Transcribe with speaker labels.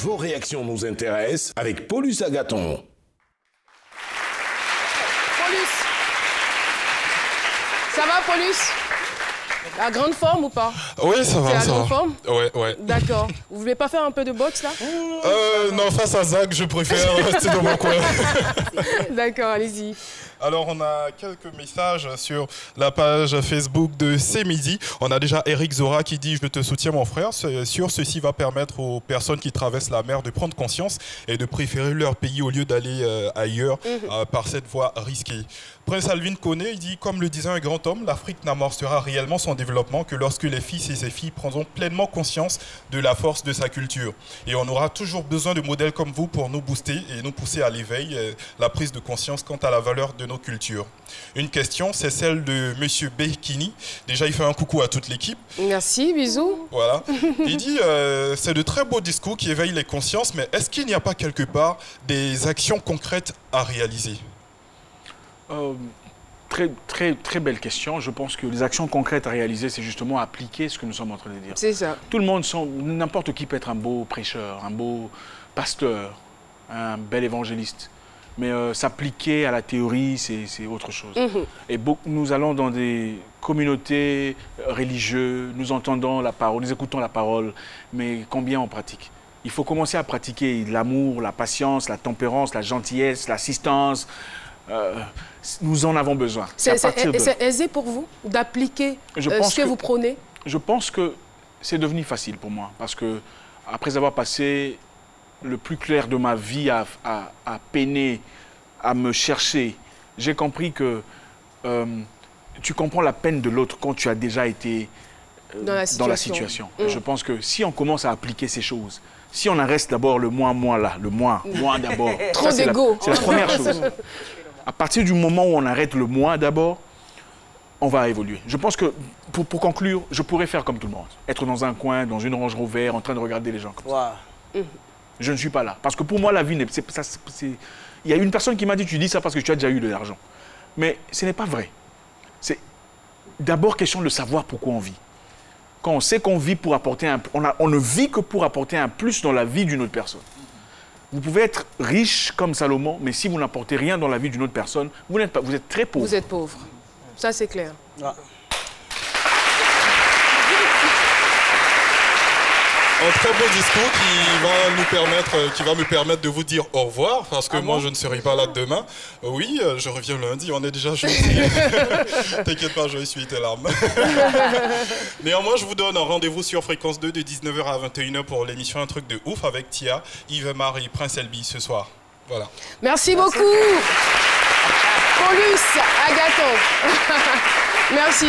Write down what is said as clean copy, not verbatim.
Speaker 1: Vos réactions nous intéressent avec Paulus Agathon.
Speaker 2: Paulus, ça va Paulus? À grande forme ou pas?
Speaker 3: Oui, ça va,
Speaker 2: c'est à
Speaker 3: ça
Speaker 2: grande
Speaker 3: va.
Speaker 2: forme?
Speaker 3: Ouais.
Speaker 2: D'accord. Vous voulez pas faire un peu de boxe là?
Speaker 3: Non, face à Zach, je préfère rester dans mon coin.
Speaker 2: D'accord, allez-y.
Speaker 3: Alors, on a quelques messages sur la page Facebook de C'est Midi. On a déjà Eric Zora qui dit « Je te soutiens, mon frère. Ceci va permettre aux personnes qui traversent la mer de prendre conscience et de préférer leur pays au lieu d'aller ailleurs par cette voie risquée. » Prince Alvin Koné, il dit « Comme le disait un grand homme, l'Afrique n'amorcera réellement son développement que lorsque les fils et ses filles prendront pleinement conscience de la force de sa culture. Et on aura toujours besoin de modèles comme vous pour nous booster et nous pousser à l'éveil, la prise de conscience quant à la valeur de nos cultures. » Une question, c'est celle de Monsieur Bekini. Déjà, il fait un coucou à toute l'équipe.
Speaker 2: Merci, bisous.
Speaker 3: Voilà. Il dit c'est de très beaux discours qui éveillent les consciences, mais est-ce qu'il n'y a pas quelque part des actions concrètes à réaliser?
Speaker 4: Très belle question. Je pense que les actions concrètes à réaliser, c'est justement appliquer ce que nous sommes en train de dire.
Speaker 2: C'est ça.
Speaker 4: Tout le monde, n'importe qui peut être un beau prêcheur, un beau pasteur, un bel évangéliste. Mais s'appliquer à la théorie, c'est autre chose. Et nous allons dans des communautés religieuses, nous entendons la parole, nous écoutons la parole, mais combien on pratique? Il faut commencer à pratiquer l'amour, la patience, la tempérance, la gentillesse, l'assistance. Nous en avons besoin.
Speaker 2: C'est aisé pour vous d'appliquer ce que vous prônez?
Speaker 4: Je pense que c'est devenu facile pour moi, parce que après avoir passé le plus clair de ma vie à peiner, à me chercher, j'ai compris que tu comprends la peine de l'autre quand tu as déjà été dans la situation. Je pense que si on commence à appliquer ces choses, si on en reste d'abord le moi là, le moi d'abord.
Speaker 2: Trop d'égo.
Speaker 4: C'est la première chose. À partir du moment où on arrête le moi d'abord, on va évoluer. Je pense que, pour conclure, je pourrais faire comme tout le monde. Être dans un coin, dans une Range Rover, en train de regarder les gens comme ça. Je ne suis pas là. Parce que pour moi, la vie, il y a une personne qui m'a dit, tu dis ça parce que tu as déjà eu de l'argent. Mais ce n'est pas vrai. C'est d'abord question de savoir pourquoi on vit. Quand on sait qu'on vit pour apporter on ne vit que pour apporter un plus dans la vie d'une autre personne. Vous pouvez être riche comme Salomon, mais si vous n'apportez rien dans la vie d'une autre personne, vous êtes très pauvre.
Speaker 2: Vous êtes pauvre. Ça, c'est clair.
Speaker 3: Un très beau discours qui va me permettre de vous dire au revoir, parce que moi, je ne serai pas là demain. Oui, je reviens lundi, on est déjà jeudi. T'inquiète pas, je vais essuyer tes larmes. Néanmoins, je vous donne un rendez-vous sur Fréquence 2 de 19h à 21h pour l'émission Un truc de ouf avec Tia, Yves-Marie, Prince Elby ce soir. Voilà.
Speaker 2: Merci beaucoup. Paulus Agathon. Merci.